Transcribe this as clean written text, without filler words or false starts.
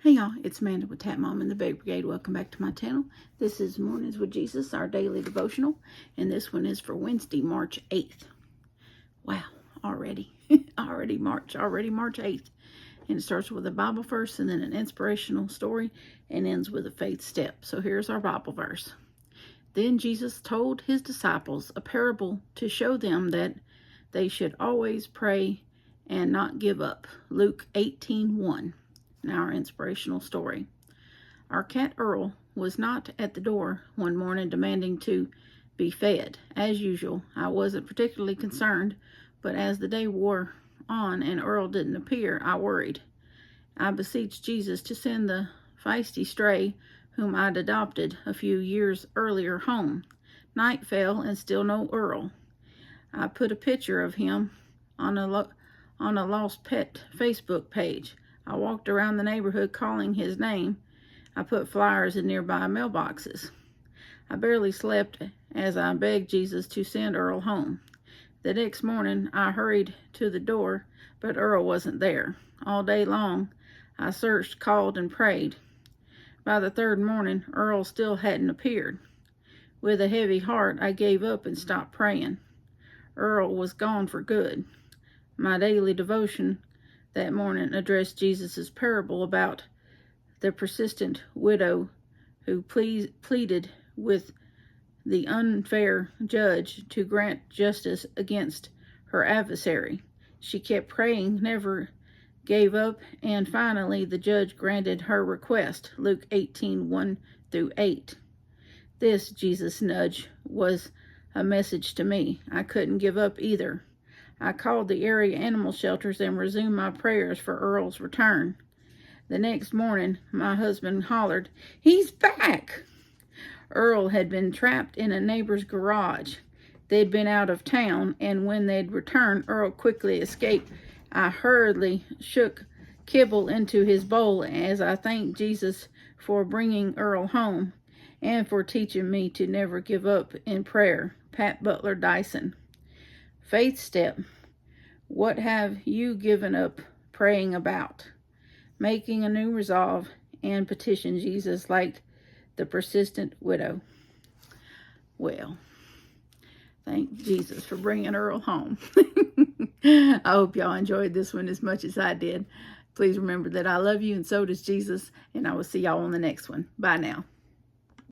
Hey y'all, it's Amanda with Tap Mom and the Baby Brigade. Welcome back to my channel. This is Mornings with Jesus, our daily devotional, and this one is for Wednesday, March 8th. Wow, already March 8th. And it starts with a Bible verse and then an inspirational story and ends with a faith step. So here's our Bible verse. Then Jesus told his disciples a parable to show them that they should always pray and not give up. Luke 18:1. Now our inspirational story. Our cat Earl was not at the door one morning demanding to be fed. As usual, I wasn't particularly concerned, but as the day wore on and Earl didn't appear, I worried. I beseeched Jesus to send the feisty stray whom I'd adopted a few years earlier home. Night fell and still no Earl. I put a picture of him on a lost pet Facebook page. I walked around the neighborhood calling his name. I put flyers in nearby mailboxes. I barely slept as I begged Jesus to send Earl home. The next morning, I hurried to the door, but Earl wasn't there. All day long, I searched, called, and prayed. By the third morning, Earl still hadn't appeared. With a heavy heart, I gave up and stopped praying. Earl was gone for good. My daily devotion that morning addressed Jesus' parable about the persistent widow who pleaded with the unfair judge to grant justice against her adversary. She kept praying, never gave up, and finally the judge granted her request. Luke 18:1-8. This Jesus nudge was a message to me. I couldn't give up either. I called the area animal shelters and resumed my prayers for Earl's return. The next morning, my husband hollered, "He's back!" Earl had been trapped in a neighbor's garage. They'd been out of town, and when they'd returned, Earl quickly escaped. I hurriedly shook kibble into his bowl as I thanked Jesus for bringing Earl home and for teaching me to never give up in prayer. Pat Butler Dyson. Faith step. What have you given up praying about? Making a new resolve and petition Jesus like the persistent widow. Well, thank Jesus for bringing Earl home. I hope y'all enjoyed this one as much as I did. Please remember that I love you and so does Jesus, and I will see y'all on the next one. Bye now.